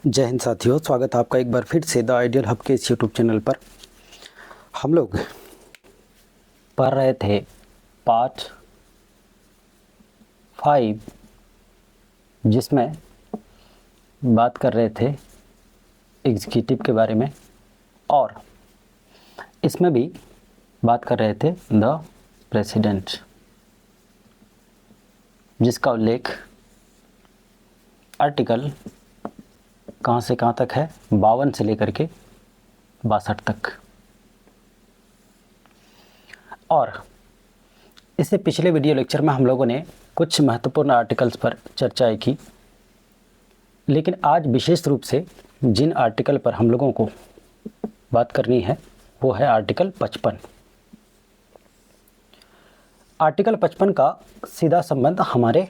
जय हिंद साथियों, स्वागत है आपका एक बार फिर से द आइडियल हब के इस यूट्यूब चैनल पर। हम लोग पढ़ रहे थे पार्ट 5, जिसमें बात कर रहे थे एग्जीक्यूटिव के बारे में, और इसमें भी बात कर रहे थे द प्रेसिडेंट, जिसका उल्लेख आर्टिकल कहाँ से कहाँ तक है, 52 से लेकर के 62 तक। और इससे पिछले वीडियो लेक्चर में हम लोगों ने कुछ महत्वपूर्ण आर्टिकल्स पर चर्चाएं की, लेकिन आज विशेष रूप से जिन आर्टिकल पर हम लोगों को बात करनी है वो है आर्टिकल 55। आर्टिकल 55 का सीधा संबंध हमारे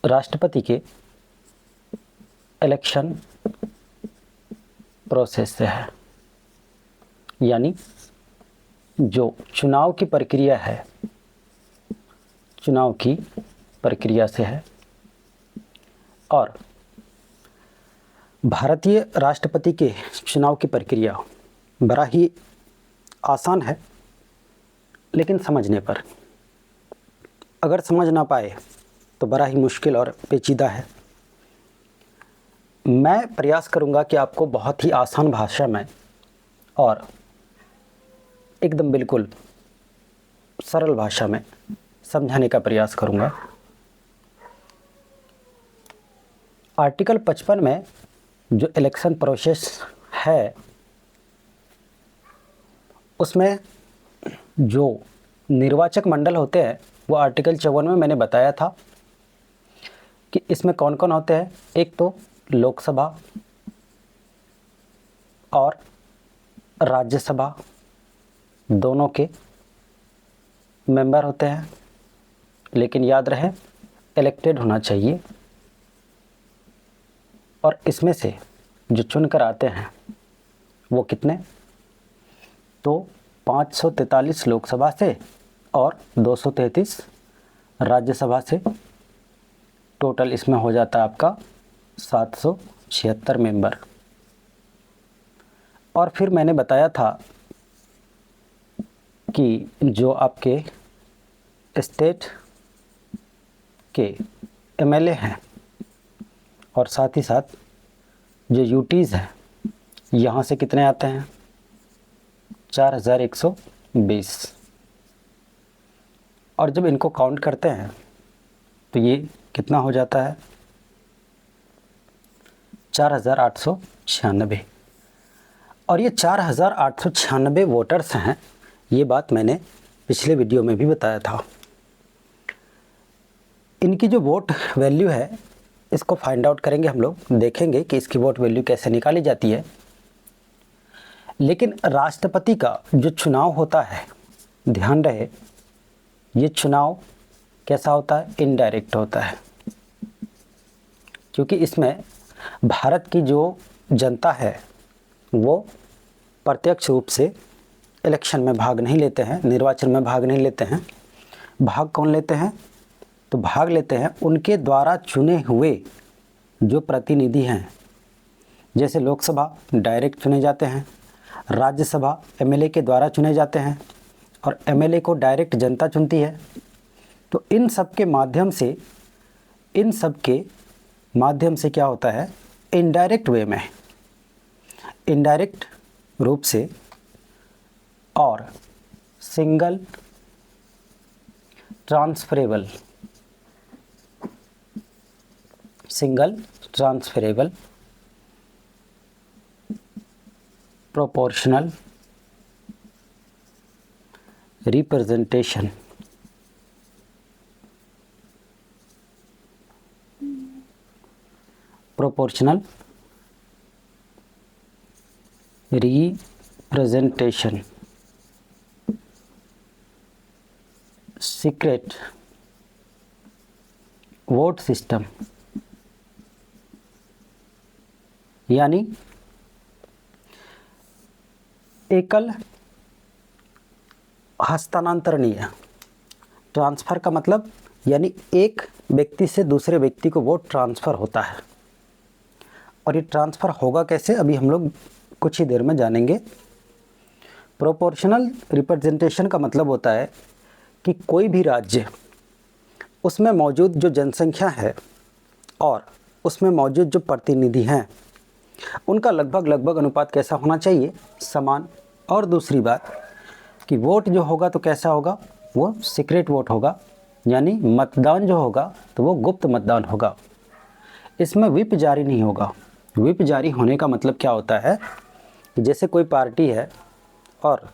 राष्ट्रपति के इलेक्शन प्रोसेस से है, यानी जो चुनाव की प्रक्रिया है, चुनाव की प्रक्रिया से है। और भारतीय राष्ट्रपति के चुनाव की प्रक्रिया बड़ा ही आसान है, लेकिन समझने पर, अगर समझ ना पाए तो बड़ा ही मुश्किल और पेचीदा है। मैं प्रयास करूंगा कि आपको बहुत ही आसान भाषा में और एकदम बिल्कुल सरल भाषा में समझाने का प्रयास करूंगा। आर्टिकल 55 में जो इलेक्शन प्रोसेस है, उसमें जो निर्वाचक मंडल होते हैं वो आर्टिकल 54 में मैंने बताया था कि इसमें कौन कौन होते हैं। एक तो लोकसभा और राज्यसभा दोनों के मेंबर होते हैं, लेकिन याद रहे इलेक्टेड होना चाहिए। और इसमें से जो चुनकर आते हैं वो कितने, तो 543 लोकसभा से और 233 राज्यसभा से, टोटल इसमें हो जाता है आपका 776 मेंबर। और फिर मैंने बताया था कि जो आपके स्टेट के एमएलए हैं और साथ ही साथ जो यूटीज़ हैं, यहाँ से कितने आते हैं, 4120। और जब इनको काउंट करते हैं तो ये कितना हो जाता है, 4896। और ये 4896 वोटर्स हैं, ये बात मैंने पिछले वीडियो में भी बताया था। इनकी जो वोट वैल्यू है, इसको फाइंड आउट करेंगे हम लोग, देखेंगे कि इसकी वोट वैल्यू कैसे निकाली जाती है। लेकिन राष्ट्रपति का जो चुनाव होता है, ध्यान रहे ये चुनाव कैसा होता है, इनडायरेक्ट होता है, क्योंकि इसमें भारत की जो जनता है वो प्रत्यक्ष रूप से इलेक्शन में भाग नहीं लेते हैं, निर्वाचन में भाग नहीं लेते हैं। भाग कौन लेते हैं, तो भाग लेते हैं उनके द्वारा चुने हुए जो प्रतिनिधि हैं। जैसे लोकसभा डायरेक्ट चुने जाते हैं, राज्यसभा एमएलए के द्वारा चुने जाते हैं, और एमएलए को डायरेक्ट जनता चुनती है। तो इन सब के माध्यम से क्या होता है, इनडायरेक्ट वे में, इनडायरेक्ट रूप से और single transferable proportional representation secret vote system, यानी एकल हस्तांतरणीय, ट्रांसफ़र का मतलब यानी एक व्यक्ति से दूसरे व्यक्ति को वोट ट्रांसफ़र होता है, और ये ट्रांसफ़र होगा कैसे, अभी हम लोग कुछ ही देर में जानेंगे। प्रोपोर्शनल रिप्रेजेंटेशन का मतलब होता है कि कोई भी राज्य, उसमें मौजूद जो जनसंख्या है और उसमें मौजूद जो प्रतिनिधि हैं, उनका लगभग अनुपात कैसा होना चाहिए, समान। और दूसरी बात कि वोट जो होगा तो कैसा होगा, वो सीक्रेट वोट होगा, यानी मतदान जो होगा तो वो गुप्त मतदान होगा। इसमें व्हिप जारी नहीं होगा। व्हिप जारी होने का मतलब क्या होता है कि जैसे कोई पार्टी है और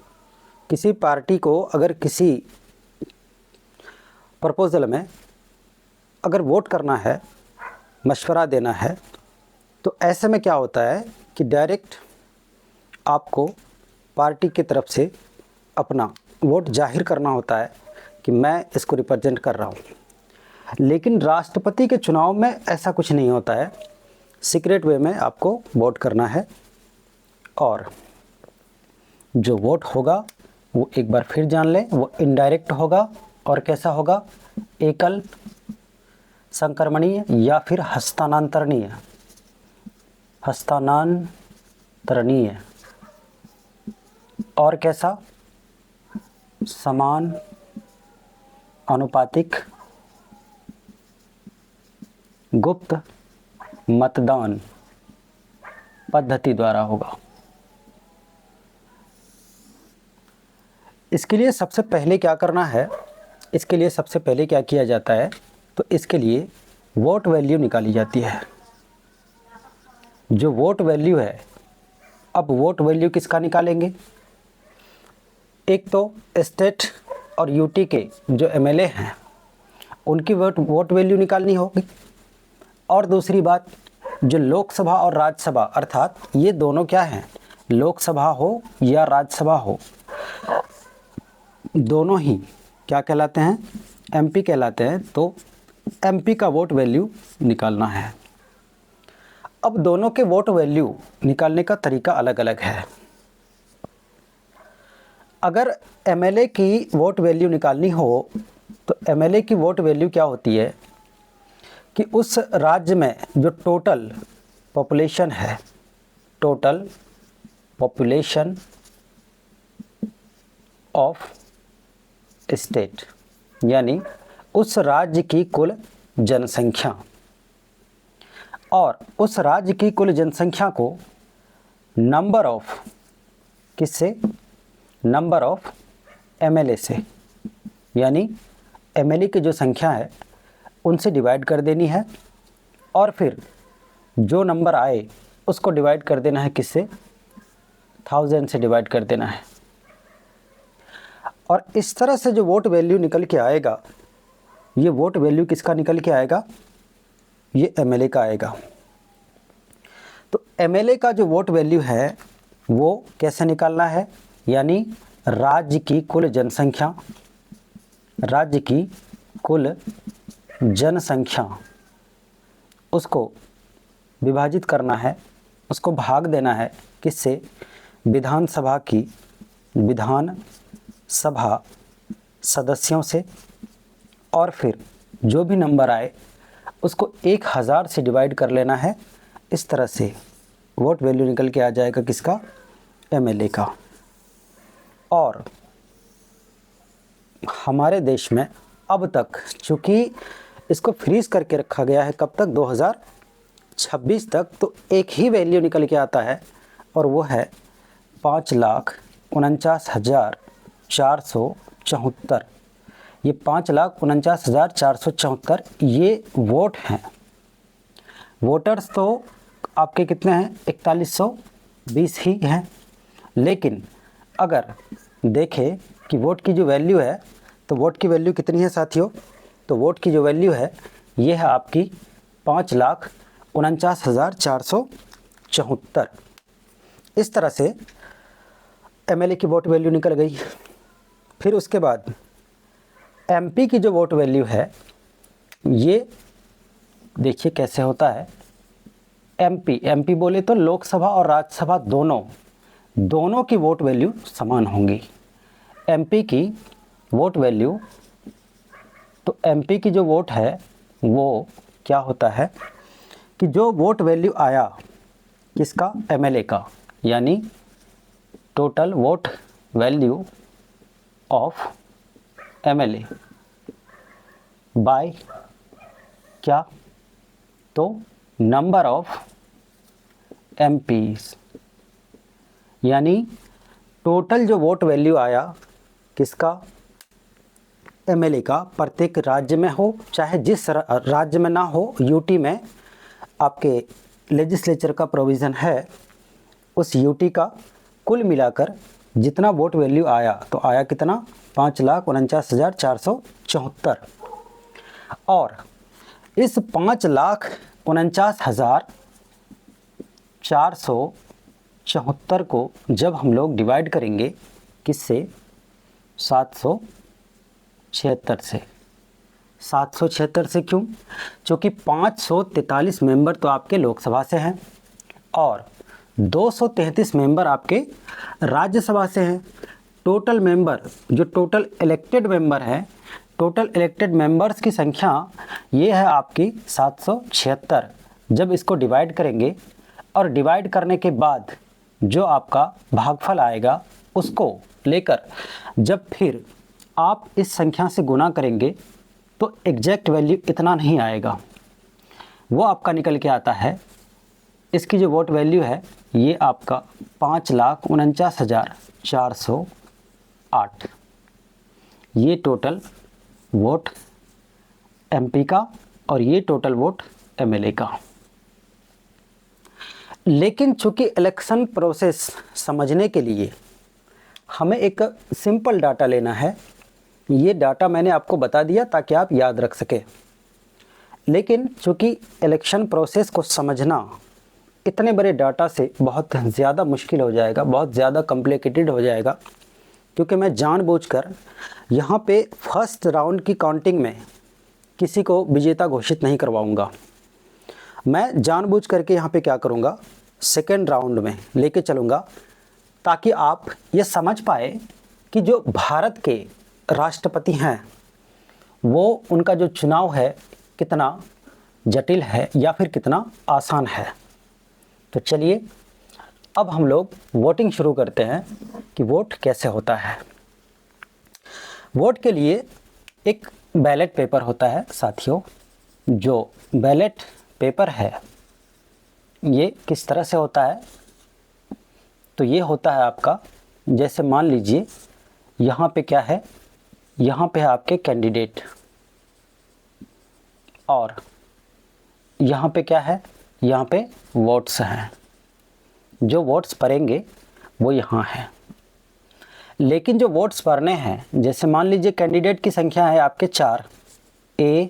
किसी पार्टी को अगर किसी प्रपोज़ल में अगर वोट करना है, मशवरा देना है, तो ऐसे में क्या होता है कि डायरेक्ट आपको पार्टी की तरफ से अपना वोट जाहिर करना होता है कि मैं इसको रिप्रेजेंट कर रहा हूँ। लेकिन राष्ट्रपति के चुनाव में ऐसा कुछ नहीं होता है, सीक्रेट वे में आपको वोट करना है और जो वोट होगा वो एक बार फिर जान लें, वो इनडायरेक्ट होगा और कैसा होगा, एकल, संक्रमणीय या फिर हस्तांतरणीय। और कैसा, समान अनुपातिक गुप्त मतदान पद्धति द्वारा होगा। इसके लिए सबसे पहले क्या करना है, इसके लिए सबसे पहले क्या किया जाता है, तो इसके लिए वोट वैल्यू निकाली जाती है। जो वोट वैल्यू है, अब वोट वैल्यू किसका निकालेंगे, एक तो स्टेट और यूटी के जो एमएलए हैं उनकी वोट वैल्यू निकालनी होगी, और दूसरी बात जो लोकसभा और राज्यसभा, अर्थात ये दोनों क्या हैं, लोकसभा हो या राज्यसभा हो, दोनों ही क्या कहलाते हैं, एमपी कहलाते हैं। तो एमपी का वोट वैल्यू निकालना है। अब दोनों के वोट वैल्यू निकालने का तरीका अलग अलग है। अगर एमएलए की वोट वैल्यू निकालनी हो तो एमएलए की वोट वैल्यू क्या होती है कि उस राज्य में जो टोटल पॉपुलेशन है, टोटल पॉपुलेशन ऑफ स्टेट, यानी उस राज्य की कुल जनसंख्या, और उस राज्य की कुल जनसंख्या को नंबर ऑफ किससे, नंबर ऑफ एमएलए से, यानी एमएलए की जो संख्या है उनसे डिवाइड कर देनी है, और फिर जो नंबर आए उसको डिवाइड कर देना है किससे, 1000 से डिवाइड कर देना है। और इस तरह से जो वोट वैल्यू निकल के आएगा, ये वोट वैल्यू किसका निकल के आएगा, ये एमएलए का आएगा। तो एमएलए का जो वोट वैल्यू है वो कैसे निकालना है, यानी राज्य की कुल जनसंख्या, राज्य की कुल जनसंख्या, उसको विभाजित करना है, उसको भाग देना है किससे, विधानसभा की, विधानसभा सदस्यों से, और फिर जो भी नंबर आए उसको 1000 से डिवाइड कर लेना है। इस तरह से वोट वैल्यू निकल के आ जाएगा किसका, एमएलए का। और हमारे देश में अब तक चूँकि इसको फ्रीज़ करके रखा गया है, कब तक, 2026 तक, तो एक ही वैल्यू निकल के आता है और वो है 5,49,474। ये 5,49,474 ये वोट हैं। वोटर्स तो आपके कितने हैं, 4120 ही हैं। लेकिन अगर देखें कि वोट की जो वैल्यू है, तो वोट की वैल्यू कितनी है साथियों, तो वोट की जो वैल्यू है ये है आपकी 5,49,474। इस तरह से एमएलए की वोट वैल्यू निकल गई। फिर उसके बाद एमपी की जो वोट वैल्यू है, ये देखिए कैसे होता है। एमपी बोले तो लोकसभा और राज्यसभा दोनों की वोट वैल्यू समान होंगी। एमपी की वोट वैल्यू, तो एमपी की जो वोट है वो क्या होता है कि जो वोट वैल्यू आया किसका? एमएलए का, यानी total vote value of MLA by क्या? तो नंबर ऑफ एमपीज, यानी टोटल जो वोट वैल्यू आया किसका? एमएलए का, प्रत्येक राज्य में हो चाहे जिस राज्य में ना हो, यूटी में आपके लेजिस्लेचर का प्रोविज़न है, उस यूटी का कुल मिलाकर जितना वोट वैल्यू आया, तो आया कितना? 5,49,474। और इस 5,49,474 को जब हम लोग डिवाइड करेंगे किससे? 776 से। 776 से क्यों? क्योंकि 543 मेंबर तो आपके लोकसभा से हैं और 233 मेंबर आपके राज्यसभा से हैं। टोटल मेंबर, जो टोटल इलेक्टेड मेंबर हैं, टोटल इलेक्टेड मेंबर्स की संख्या ये है आपकी 776। जब इसको डिवाइड करेंगे और डिवाइड करने के बाद जो आपका भागफल आएगा, उसको लेकर जब फिर आप इस संख्या से गुना करेंगे तो एग्जैक्ट वैल्यू इतना नहीं आएगा, वो आपका निकल के आता है। इसकी जो वोट वैल्यू है ये आपका 5,49,408, ये टोटल वोट एमपी का और ये टोटल वोट एमएलए का। लेकिन चूंकि इलेक्शन प्रोसेस समझने के लिए हमें एक सिंपल डाटा लेना है, ये डाटा मैंने आपको बता दिया ताकि आप याद रख सकें। लेकिन चूंकि इलेक्शन प्रोसेस को समझना इतने बड़े डाटा से बहुत ज़्यादा मुश्किल हो जाएगा, बहुत ज़्यादा कॉम्प्लिकेटेड हो जाएगा, क्योंकि मैं जानबूझकर यहाँ पे फर्स्ट राउंड की काउंटिंग में किसी को विजेता घोषित नहीं करवाऊँगा। मैं जानबूझ करके यहाँ पे क्या करूँगा, सेकेंड राउंड में लेके चलूँगा, ताकि आप ये समझ पाए कि जो भारत के राष्ट्रपति हैं वो उनका जो चुनाव है कितना जटिल है या फिर कितना आसान है। तो चलिए अब हम लोग वोटिंग शुरू करते हैं कि वोट कैसे होता है। वोट के लिए एक बैलेट पेपर होता है साथियों। जो बैलेट पेपर है ये किस तरह से होता है, तो ये होता है आपका, जैसे मान लीजिए यहाँ पे क्या है, यहाँ पे है आपके कैंडिडेट और यहाँ पे क्या है, यहाँ पे वोट्स हैं। जो वोट्स पड़ेंगे वो यहाँ है। लेकिन जो वोट्स पड़ने हैं, जैसे मान लीजिए कैंडिडेट की संख्या है आपके 4, ए,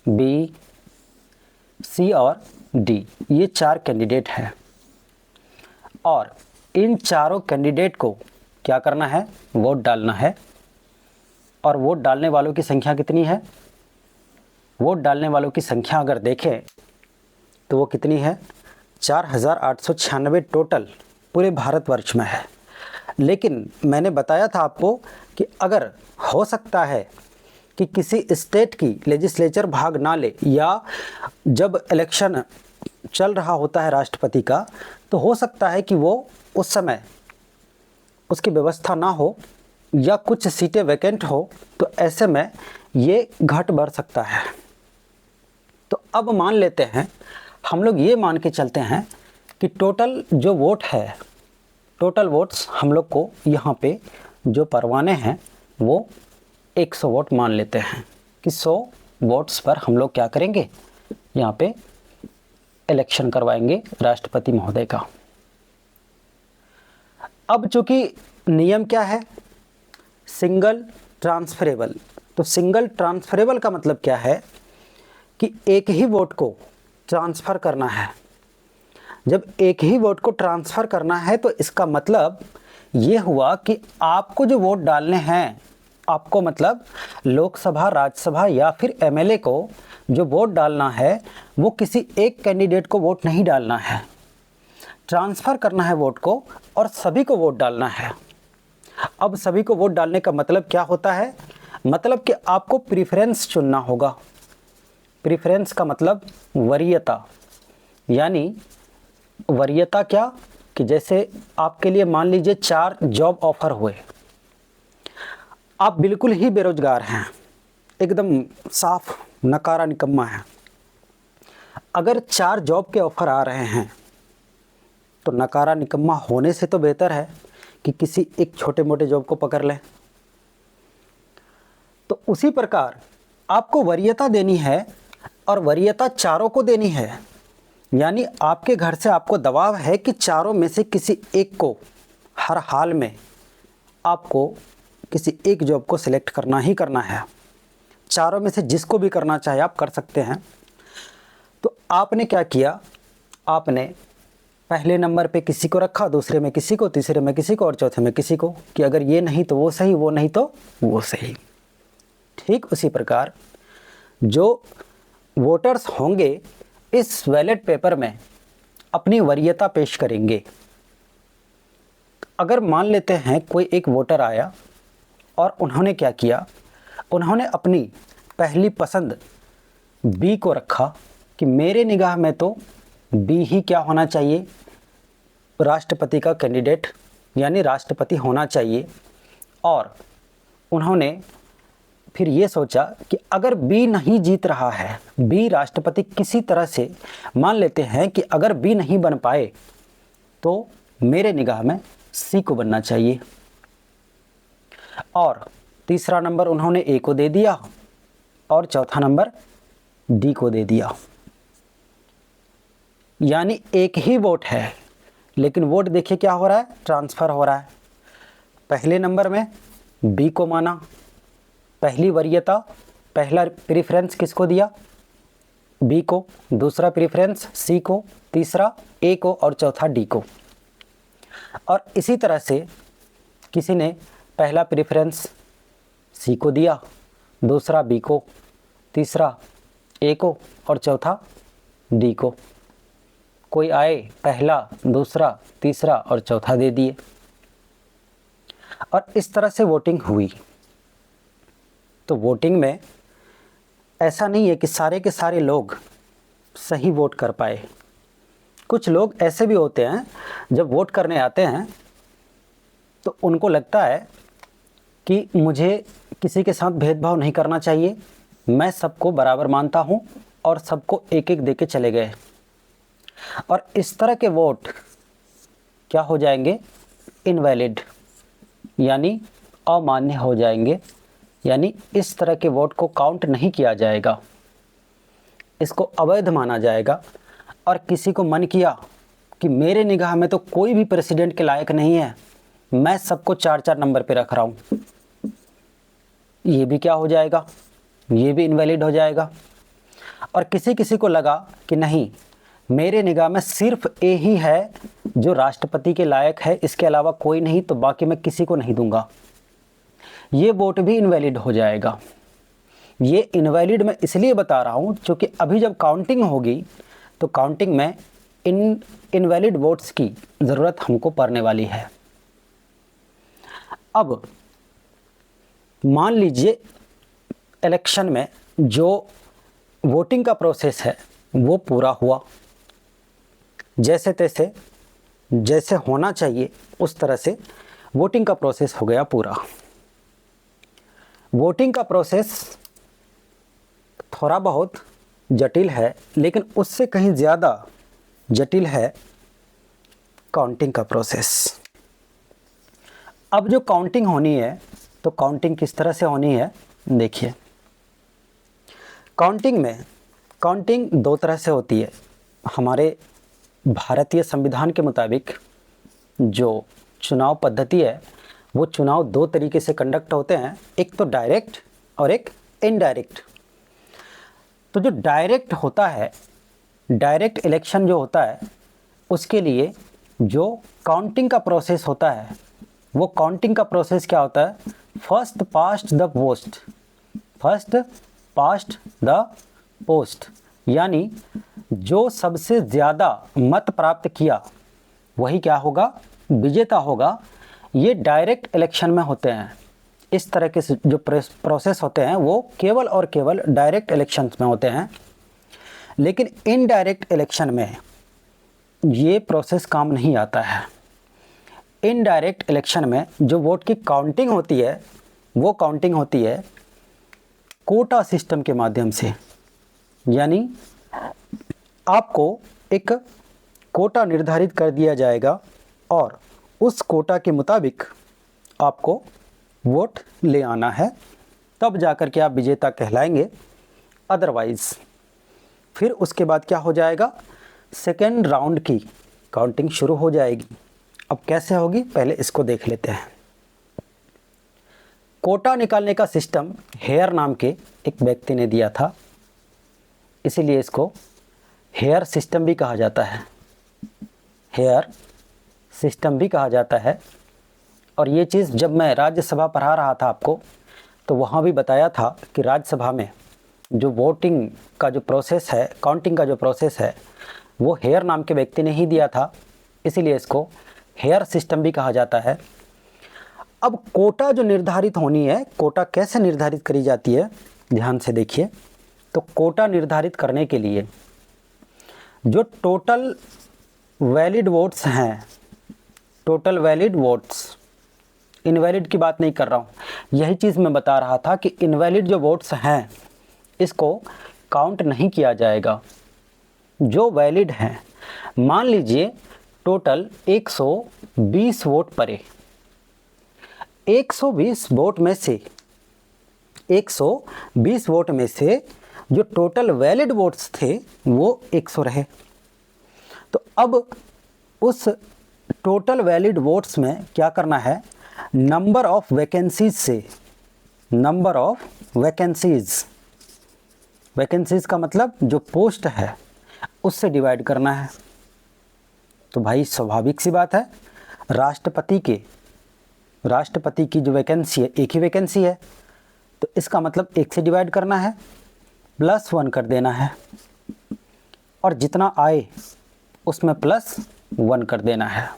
बी, सी और डी, ये 4 कैंडिडेट हैं। और इन चारों कैंडिडेट को क्या करना है, वोट डालना है। और वोट डालने वालों की संख्या कितनी है, वोट डालने वालों की संख्या अगर देखें तो वो कितनी है, 4,896 टोटल पूरे भारतवर्ष में है। लेकिन मैंने बताया था आपको कि अगर हो सकता है कि किसी स्टेट की लेजिस्लेचर भाग ना ले, या जब इलेक्शन चल रहा होता है राष्ट्रपति का, तो हो सकता है कि वो उस समय उसकी व्यवस्था ना हो या कुछ सीटें वैकेंट हो, तो ऐसे में ये घट बढ़ सकता है। तो अब मान लेते हैं, हम लोग ये मान के चलते हैं कि टोटल जो वोट है, टोटल वोट्स हम लोग को यहाँ पे जो परवाने हैं वो 100 वोट मान लेते हैं कि 100 वोट्स पर हम लोग क्या करेंगे, यहाँ पे इलेक्शन करवाएंगे राष्ट्रपति महोदय का। अब चूंकि नियम क्या है, सिंगल ट्रांसफरेबल। तो सिंगल ट्रांसफरेबल का मतलब क्या है कि एक ही वोट को ट्रांसफ़र करना है। जब एक ही वोट को ट्रांसफ़र करना है तो इसका मतलब ये हुआ कि आपको जो वोट डालने हैं, आपको मतलब लोकसभा, राज्यसभा या फिर एमएलए को जो वोट डालना है वो किसी एक कैंडिडेट को वोट नहीं डालना है, ट्रांसफ़र करना है वोट को और सभी को वोट डालना है। अब सभी को वोट डालने का मतलब क्या होता है, मतलब कि आपको प्रीफरेंस चुनना होगा। प्रीफरेंस का मतलब वरीयता, यानी वरीयता क्या कि जैसे आपके लिए मान लीजिए 4 जॉब ऑफर हुए, आप बिल्कुल ही बेरोजगार हैं, एकदम साफ नकारा निकम्मा है। अगर 4 जॉब के ऑफर आ रहे हैं तो नकारा निकम्मा होने से तो बेहतर है कि किसी एक छोटे मोटे जॉब को पकड़ लें। तो उसी प्रकार आपको वरीयता देनी है और वरीयता चारों को देनी है, यानी आपके घर से आपको दबाव है कि चारों में से किसी एक को हर हाल में आपको किसी एक जॉब को सिलेक्ट करना ही करना है। चारों में से जिसको भी करना चाहे आप कर सकते हैं। तो आपने क्या किया, आपने पहले नंबर पे किसी को रखा, दूसरे में किसी को, तीसरे में किसी को और चौथे में किसी को, कि अगर ये नहीं तो वो सही, वो नहीं तो वो सही। ठीक उसी प्रकार जो वोटर्स होंगे इस बैलेट पेपर में अपनी वरीयता पेश करेंगे। अगर मान लेते हैं कोई एक वोटर आया और उन्होंने क्या किया, उन्होंने अपनी पहली पसंद बी को रखा कि मेरे निगाह में तो बी ही क्या होना चाहिए, राष्ट्रपति का कैंडिडेट यानी राष्ट्रपति होना चाहिए। और उन्होंने फिर ये सोचा कि अगर बी नहीं जीत रहा है, बी राष्ट्रपति किसी तरह से, मान लेते हैं कि अगर बी नहीं बन पाए तो मेरे निगाह में सी को बनना चाहिए। और तीसरा नंबर उन्होंने ए को दे दिया और चौथा नंबर डी को दे दिया। यानी एक ही वोट है, लेकिन वोट देखिए क्या हो रहा है, ट्रांसफ़र हो रहा है। पहले नंबर में बी को माना, पहली वरीयता, पहला प्रेफरेंस किसको दिया, बी को, दूसरा प्रेफरेंस सी को, तीसरा ए को और चौथा डी को। और इसी तरह से किसी ने पहला प्रेफरेंस सी को दिया, दूसरा बी को, तीसरा ए को और चौथा डी को। कोई आए पहला, दूसरा, तीसरा और चौथा दे दिए और इस तरह से वोटिंग हुई। तो वोटिंग में ऐसा नहीं है कि सारे के सारे लोग सही वोट कर पाए। कुछ लोग ऐसे भी होते हैं जब वोट करने आते हैं तो उनको लगता है कि मुझे किसी के साथ भेदभाव नहीं करना चाहिए, मैं सबको बराबर मानता हूं और सबको एक एक दे के चले गए। और इस तरह के वोट क्या हो जाएंगे, इनवैलिड यानी अमान्य हो जाएंगे। यानी इस तरह के वोट को काउंट नहीं किया जाएगा, इसको अवैध माना जाएगा। और किसी को मन किया कि मेरे निगाह में तो कोई भी प्रेसिडेंट के लायक नहीं है, मैं सबको 4-4 नंबर पे रख रहा हूँ, ये भी क्या हो जाएगा, ये भी इनवैलिड हो जाएगा। और किसी किसी को लगा कि नहीं, मेरे निगाह में सिर्फ ए ही है जो राष्ट्रपति के लायक है, इसके अलावा कोई नहीं, तो बाकी मैं किसी को नहीं दूंगा, ये वोट भी इनवैलिड हो जाएगा। ये इनवैलिड मैं इसलिए बता रहा हूँ क्योंकि अभी जब काउंटिंग होगी तो काउंटिंग में इनवैलिड वोट्स की ज़रूरत हमको पड़ने वाली है। अब मान लीजिए इलेक्शन में जो वोटिंग का प्रोसेस है वो पूरा हुआ, जैसे तैसे जैसे होना चाहिए उस तरह से वोटिंग का प्रोसेस हो गया पूरा। वोटिंग का प्रोसेस थोड़ा बहुत जटिल है, लेकिन उससे कहीं ज़्यादा जटिल है काउंटिंग का प्रोसेस। अब जो काउंटिंग होनी है तो काउंटिंग किस तरह से होनी है, देखिए। काउंटिंग 2 तरह से होती है। हमारे भारतीय संविधान के मुताबिक जो चुनाव पद्धति है वो चुनाव 2 तरीके से कंडक्ट होते हैं, एक तो डायरेक्ट और एक इनडायरेक्ट। तो जो डायरेक्ट होता है, डायरेक्ट इलेक्शन जो होता है, उसके लिए जो काउंटिंग का प्रोसेस होता है, वो काउंटिंग का प्रोसेस क्या होता है, फर्स्ट पास्ट द पोस्ट, यानी जो सबसे ज़्यादा मत प्राप्त किया वही क्या होगा, विजेता होगा। ये डायरेक्ट इलेक्शन में होते हैं। इस तरह के जो प्रोसेस होते हैं वो केवल और केवल डायरेक्ट इलेक्शंस में होते हैं। लेकिन इनडायरेक्ट इलेक्शन में ये प्रोसेस काम नहीं आता है। इनडायरेक्ट इलेक्शन में जो वोट की काउंटिंग होती है वो काउंटिंग होती है कोटा सिस्टम के माध्यम से। यानी आपको एक कोटा निर्धारित कर दिया जाएगा और उस कोटा के मुताबिक आपको वोट ले आना है, तब जाकर के आप विजेता कहलाएंगे। अदरवाइज़ फिर उसके बाद क्या हो जाएगा, सेकेंड राउंड की काउंटिंग शुरू हो जाएगी। अब कैसे होगी पहले इसको देख लेते हैं। कोटा निकालने का सिस्टम हेयर नाम के एक व्यक्ति ने दिया था, इसीलिए इसको हेयर सिस्टम भी कहा जाता है। हेयर सिस्टम भी कहा जाता है। और ये चीज़ जब मैं राज्यसभा पढ़ा रहा था आपको, तो वहाँ भी बताया था कि राज्यसभा में जो वोटिंग का जो प्रोसेस है, काउंटिंग का जो प्रोसेस है, वो हेयर नाम के व्यक्ति ने ही दिया था, इसीलिए इसको हेयर सिस्टम भी कहा जाता है। अब कोटा जो निर्धारित होनी है, कोटा कैसे निर्धारित करी जाती है, ध्यान से देखिए। तो कोटा निर्धारित करने के लिए जो टोटल वैलिड वोट्स हैं, टोटल वैलिड वोट्स, इनवैलिड की बात नहीं कर रहा हूँ, यही चीज़ मैं बता रहा था कि इनवैलिड जो वोट्स हैं इसको काउंट नहीं किया जाएगा। जो वैलिड हैं, मान लीजिए टोटल 120 वोट पड़े, 120 वोट में से 120 वोट में से जो टोटल वैलिड वोट्स थे वो 100 रहे। तो अब उस टोटल वैलिड वोट्स में क्या करना है, नंबर ऑफ वैकेंसीज से, नंबर ऑफ वैकेंसीज, वैकेंसीज का मतलब जो पोस्ट है उससे डिवाइड करना है। तो भाई स्वाभाविक सी बात है, राष्ट्रपति की जो वैकेंसी है, एक ही वैकेंसी है, तो इसका मतलब 1 से डिवाइड करना है, +1 कर देना है, और जितना आए उसमें +1 कर देना है।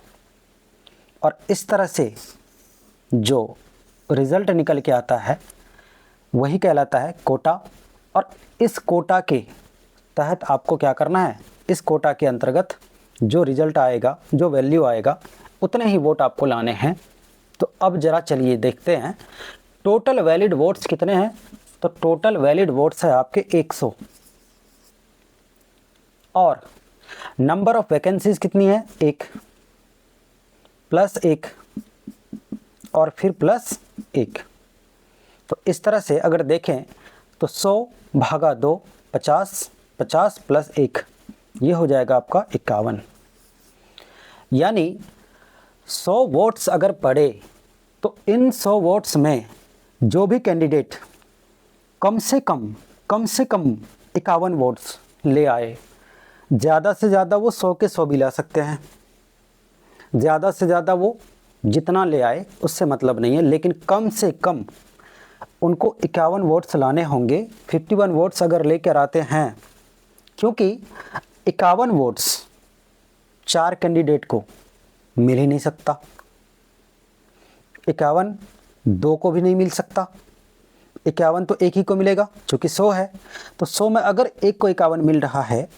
और इस तरह से जो रिज़ल्ट निकल के आता है वही कहलाता है कोटा। और इस कोटा के तहत आपको क्या करना है, इस कोटा के अंतर्गत जो रिज़ल्ट आएगा, जो वैल्यू आएगा, उतने ही वोट आपको लाने हैं। तो अब ज़रा चलिए देखते हैं टोटल वैलिड वोट्स कितने हैं। तो टोटल वैलिड वोट्स है आपके 100, और नंबर ऑफ वैकेंसीज कितनी है, 1 +1 और फिर +1। तो इस तरह से अगर देखें तो 100 भागा 2 50, 50 + 1 ये हो जाएगा आपका 51। यानी 100 वोट्स अगर पड़े तो इन 100 वोट्स में जो भी कैंडिडेट कम से कम 51 वोट्स ले आए, ज़्यादा से ज़्यादा वो 100 के 100 भी ला सकते हैं, ज़्यादा से ज़्यादा वो जितना ले आए उससे मतलब नहीं है, लेकिन कम से कम उनको 51 वोट्स लाने होंगे। 51 वोट्स अगर लेकर आते हैं, क्योंकि 51 वोट्स 4 कैंडिडेट को मिल ही नहीं सकता, 51 2 को भी नहीं मिल सकता, 51 तो एक ही को मिलेगा क्योंकि 100 है। तो 100 में अगर एक को 51 मिल रहा है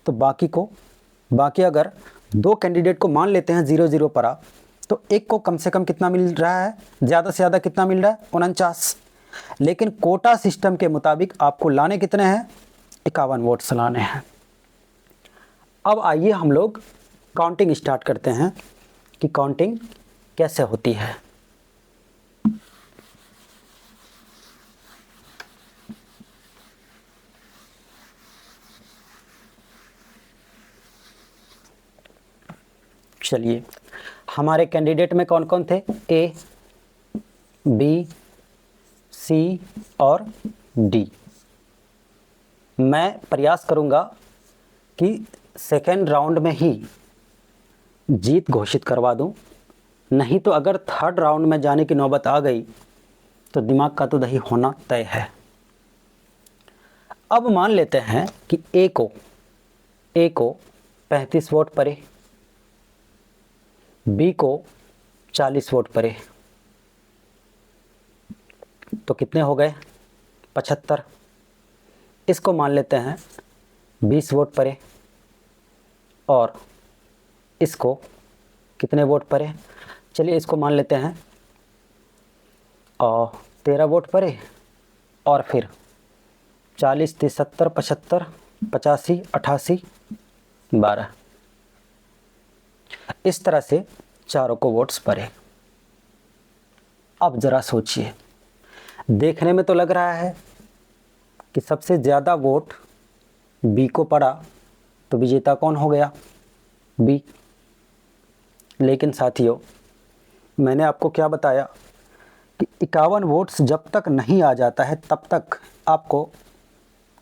तो बाकी अगर 2 कैंडिडेट को मान लेते हैं 0-0 पर, तो एक को कम से कम कितना मिल रहा है, ज़्यादा से ज़्यादा कितना मिल रहा है, 49। लेकिन कोटा सिस्टम के मुताबिक आपको लाने कितने हैं, 51 वोट्स लाने हैं। अब आइए हम लोग काउंटिंग स्टार्ट करते हैं कि काउंटिंग कैसे होती है। चलिए, हमारे कैंडिडेट में कौन कौन थे, A, B, C और D। मैं प्रयास करूंगा कि सेकेंड राउंड में ही जीत घोषित करवा दूं, नहीं तो अगर थर्ड राउंड में जाने की नौबत आ गई तो दिमाग का तो दही होना तय है। अब मान लेते हैं कि A को 35 वोट पड़े, B को 40 वोट पड़े, तो कितने हो गए, 75। इसको मान लेते हैं 20 वोट पड़े, और इसको कितने वोट पड़े, चलिए इसको मान लेते हैं और 13 वोट पड़े, और फिर 40, 30, 70, 75, 85, 88, 12, इस तरह से चारों को वोट्स पड़े। अब ज़रा सोचिए, देखने में तो लग रहा है कि सबसे ज़्यादा वोट बी को पड़ा, तो विजेता कौन हो गया, बी। लेकिन साथियों, मैंने आपको क्या बताया कि 51 वोट्स जब तक नहीं आ जाता है तब तक आपको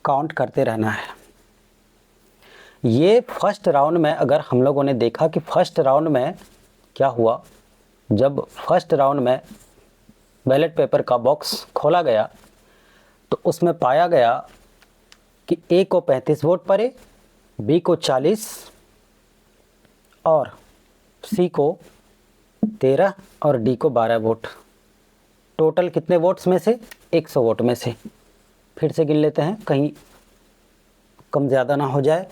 काउंट करते रहना है। ये फर्स्ट राउंड में अगर हम लोगों ने देखा कि फर्स्ट राउंड में क्या हुआ, जब फर्स्ट राउंड में बैलेट पेपर का बॉक्स खोला गया तो उसमें पाया गया कि ए को 35 वोट पड़े, बी को 40 और सी को 13 और डी को 12 वोट। टोटल कितने वोट्स में से, 100 वोट में से। फिर से गिन लेते हैं कहीं कम ज़्यादा ना हो जाए।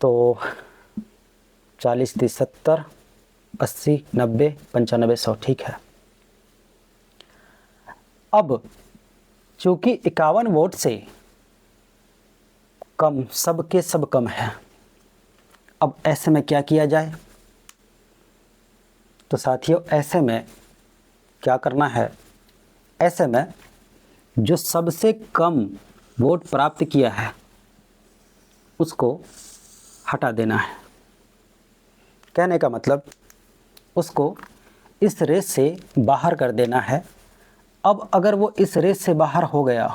तो 40, 30, 70, 80, 90, 95, 100, ठीक है। अब चूंकि 51 वोट से कम सब के सब कम है, अब ऐसे में क्या किया जाए, तो साथियों ऐसे में क्या करना है, ऐसे में जो सबसे कम वोट प्राप्त किया है उसको हटा देना है। कहने का मतलब उसको इस रेस से बाहर कर देना है। अब अगर वो इस रेस से बाहर हो गया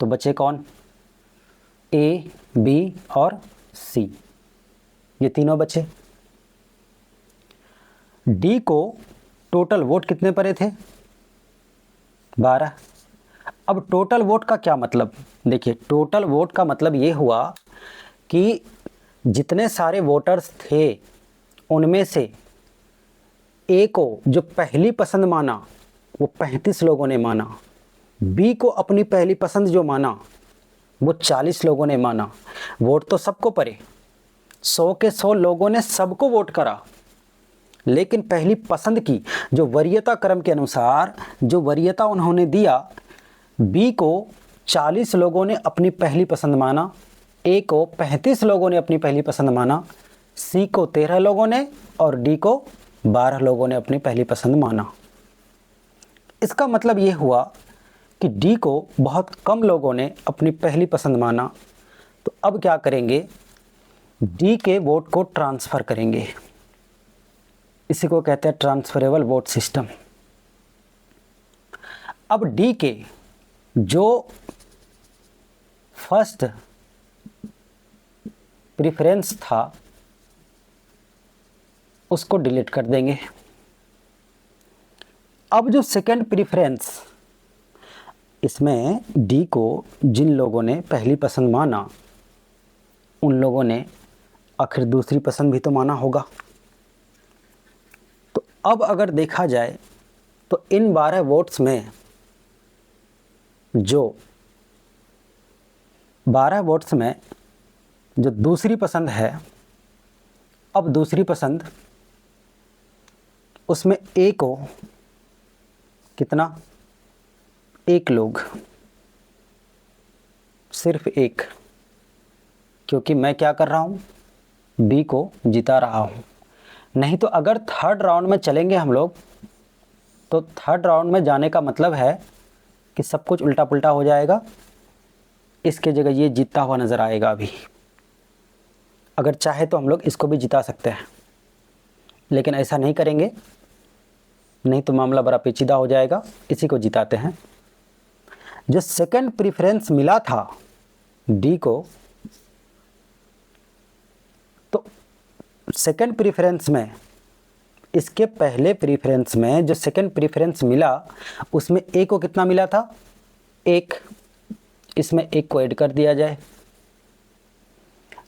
तो बचे कौन, ए, बी और सी, ये तीनों बचे। डी को टोटल वोट कितने पड़े थे, 12। अब टोटल वोट का क्या मतलब, देखिए टोटल वोट का मतलब ये हुआ कि जितने सारे वोटर्स थे उनमें से ए को जो पहली पसंद माना वो 35 लोगों ने माना, बी को अपनी पहली पसंद जो माना वो 40 लोगों ने माना। वोट तो सबको पड़े, 100 के 100 लोगों ने सबको वोट करा, लेकिन पहली पसंद की जो वरीयता क्रम के अनुसार जो वरीयता उन्होंने दिया, बी को 40 लोगों ने अपनी पहली पसंद माना, ए को 35 लोगों ने अपनी पहली पसंद माना, सी को 13 लोगों ने और डी को 12 लोगों ने अपनी पहली पसंद माना। इसका मतलब ये हुआ कि डी को बहुत कम लोगों ने अपनी पहली पसंद माना। तो अब क्या करेंगे, डी के वोट को ट्रांसफ़र करेंगे। इसी को कहते हैं ट्रांसफरेबल वोट सिस्टम। अब डी के जो फर्स्ट प्रेफरेंस था उसको डिलीट कर देंगे। अब जो सेकंड प्रेफरेंस, इसमें डी को जिन लोगों ने पहली पसंद माना उन लोगों ने आखिर दूसरी पसंद भी तो माना होगा। तो अब अगर देखा जाए तो इन 12 वोट्स में जो 12 वोट्स में जो दूसरी पसंद है, अब दूसरी पसंद उसमें ए को कितना, 1 लोग, सिर्फ 1, क्योंकि मैं क्या कर रहा हूँ, बी को जिता रहा हूँ। नहीं तो अगर थर्ड राउंड में चलेंगे हम लोग तो थर्ड राउंड में जाने का मतलब है कि सब कुछ उल्टा पुल्टा हो जाएगा। इसके जगह ये जीतता हुआ नज़र आएगा। अभी अगर चाहे तो हम लोग इसको भी जिता सकते हैं, लेकिन ऐसा नहीं करेंगे, नहीं तो मामला बड़ा पेचीदा हो जाएगा। इसी को जिताते हैं। जो सेकंड प्रेफरेंस मिला था डी को, तो सेकंड प्रेफरेंस में, इसके पहले प्रेफरेंस में जो सेकंड प्रेफरेंस मिला उसमें ए को कितना मिला था, 1, इसमें 1 को ऐड कर दिया जाए।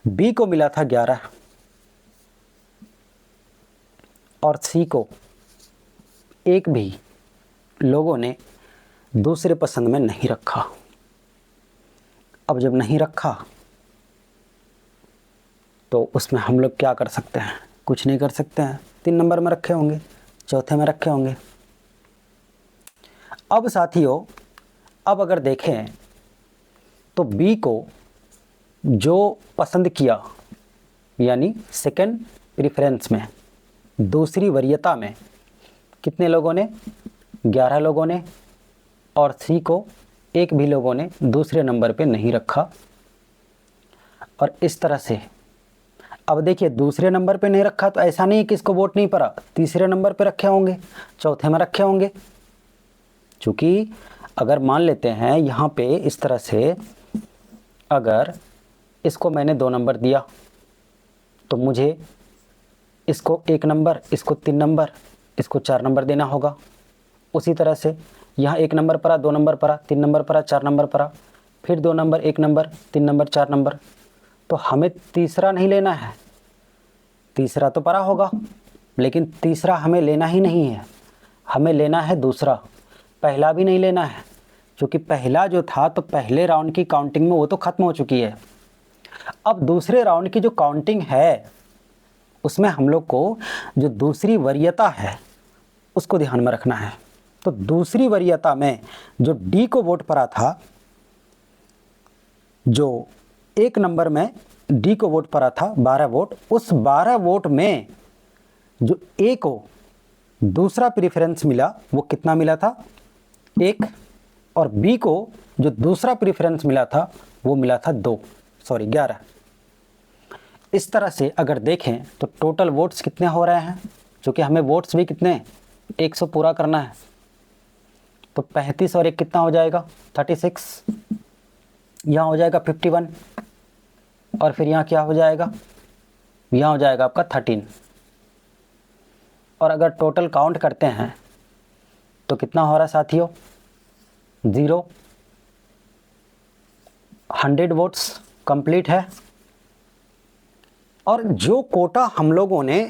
बी को मिला था 11 और सी को 1 भी लोगों ने दूसरे पसंद में नहीं रखा। अब जब नहीं रखा तो उसमें हम लोग क्या कर सकते हैं, कुछ नहीं कर सकते हैं, 3 नंबर में रखे होंगे, चौथे में रखे होंगे। अब साथियों, अब अगर देखें तो बी को जो पसंद किया, यानी सेकंड प्रेफरेंस में, दूसरी वरीयता में कितने लोगों ने, 11 लोगों ने, और सी को एक भी लोगों ने दूसरे नंबर पे नहीं रखा। और इस तरह से अब देखिए, दूसरे नंबर पे नहीं रखा तो ऐसा नहीं कि इसको वोट नहीं पड़ा, तीसरे नंबर पे रखे होंगे, चौथे में रखे होंगे। क्योंकि अगर मान लेते हैं यहाँ पे इस तरह से, अगर इसको मैंने 2 नंबर दिया तो मुझे इसको 1 नंबर, इसको 3 नंबर, इसको 4 नंबर देना होगा। उसी तरह से यहाँ 1 नंबर पड़ा, 2 नंबर पड़ा, 3 नंबर पड़ा, 4 नंबर पड़ा, फिर 2 नंबर, 1 नंबर, 3 नंबर, 4 नंबर। तो हमें तीसरा नहीं लेना है, तीसरा तो पड़ा होगा, लेकिन तीसरा हमें लेना ही नहीं है, हमें लेना है दूसरा। पहला भी नहीं लेना है, क्योंकि पहला जो था तो पहले राउंड की काउंटिंग में वो तो ख़त्म हो चुकी है। अब दूसरे राउंड की जो काउंटिंग है उसमें हम लोग को जो दूसरी वरीयता है उसको ध्यान में रखना है। तो दूसरी वरीयता में जो डी को वोट पड़ा था, जो 1 नंबर में डी को वोट पड़ा था 12 वोट, उस 12 वोट में जो ए को दूसरा प्रेफरेंस मिला वो कितना मिला था, 1, और बी को जो दूसरा प्रेफरेंस मिला था वो मिला था 11। इस तरह से अगर देखें तो टोटल वोट्स कितने हो रहे हैं, क्योंकि हमें वोट्स भी कितने 100 पूरा करना है। तो 35 और 1 कितना हो जाएगा, 36, यहाँ हो जाएगा 51, और फिर यहाँ क्या हो जाएगा, यहाँ हो जाएगा आपका 13। और अगर टोटल काउंट करते हैं तो कितना हो रहा है साथियों, 0। 100 वोट्स कंप्लीट है। और जो कोटा हम लोगों ने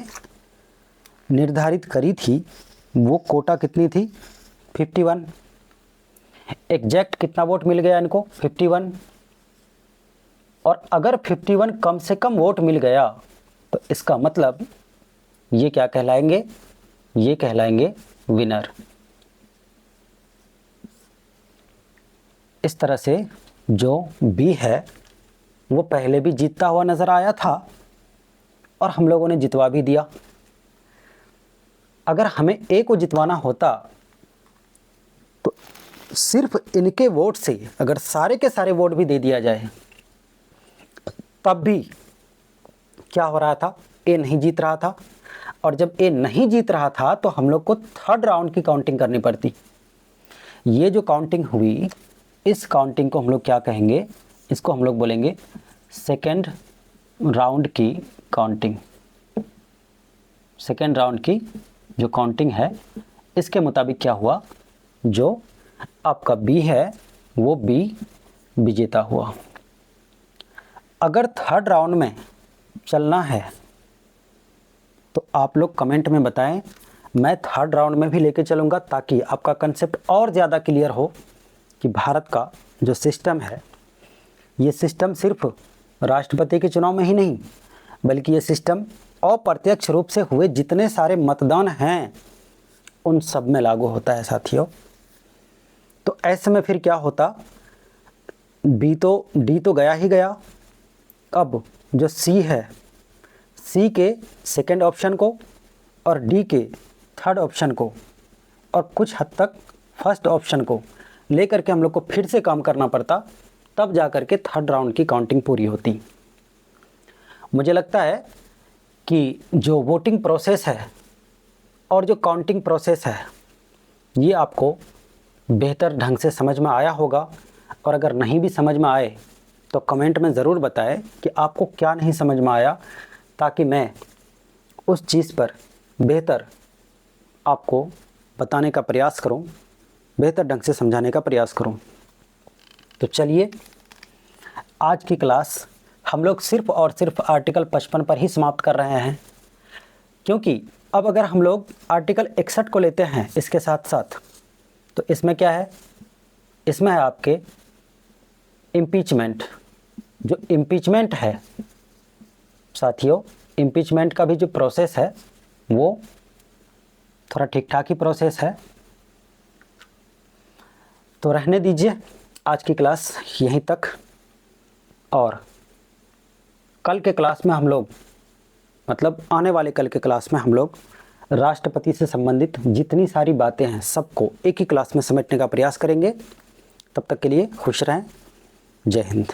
निर्धारित करी थी वो कोटा कितनी थी, 51। एग्जैक्ट कितना वोट मिल गया इनको, 51। और अगर 51 कम से कम वोट मिल गया तो इसका मतलब ये क्या कहलाएंगे, ये कहलाएंगे विनर। इस तरह से जो बी है वो पहले भी जीतता हुआ नज़र आया था और हम लोगों ने जितवा भी दिया। अगर हमें ए को जितवाना होता तो सिर्फ इनके वोट से अगर सारे के सारे वोट भी दे दिया जाए तब भी क्या हो रहा था, ए नहीं जीत रहा था। और जब ए नहीं जीत रहा था तो हम लोग को 3rd राउंड की काउंटिंग करनी पड़ती। ये जो काउंटिंग हुई, इस काउंटिंग को हम लोग क्या कहेंगे, इसको हम लोग बोलेंगे 2nd राउंड की काउंटिंग। 2nd राउंड की जो काउंटिंग है इसके मुताबिक क्या हुआ, जो आपका बी है वो बी विजेता हुआ। अगर 3rd राउंड में चलना है तो आप लोग कमेंट में बताएं, मैं 3rd राउंड में भी लेके चलूँगा ताकि आपका कंसेप्ट और ज़्यादा क्लियर हो कि भारत का जो सिस्टम है, ये सिस्टम सिर्फ राष्ट्रपति के चुनाव में ही नहीं बल्कि ये सिस्टम अप्रत्यक्ष रूप से हुए जितने सारे मतदान हैं उन सब में लागू होता है साथियों। तो ऐसे में फिर क्या होता, डी तो गया ही गया। अब जो सी है, सी के 2nd ऑप्शन को और डी के 3rd ऑप्शन को और कुछ हद तक 1st ऑप्शन को लेकर के हम लोग को फिर से काम करना पड़ता, तब जा कर के 3rd राउंड की काउंटिंग पूरी होती। मुझे लगता है कि जो वोटिंग प्रोसेस है और जो काउंटिंग प्रोसेस है ये आपको बेहतर ढंग से समझ में आया होगा। और अगर नहीं भी समझ में आए तो कमेंट में ज़रूर बताएं कि आपको क्या नहीं समझ में आया, ताकि मैं उस चीज़ पर बेहतर आपको बताने का प्रयास करूं, बेहतर ढंग से समझाने का प्रयास करूं। तो चलिए, आज की क्लास हम लोग सिर्फ़ और सिर्फ आर्टिकल 55 पर ही समाप्त कर रहे हैं, क्योंकि अब अगर हम लोग आर्टिकल 61 को लेते हैं इसके साथ साथ, तो इसमें क्या है, इसमें है आपके इम्पीचमेंट। जो इम्पीचमेंट है साथियों इम्पीचमेंट का भी जो प्रोसेस है वो थोड़ा ठीक ठाक ही प्रोसेस है, तो रहने दीजिए आज की क्लास यहीं तक। और कल के क्लास में हम लोग, मतलब आने वाले कल के क्लास में हम लोग राष्ट्रपति से संबंधित जितनी सारी बातें हैं सबको एक ही क्लास में समेटने का प्रयास करेंगे। तब तक के लिए खुश रहें। जय हिंद।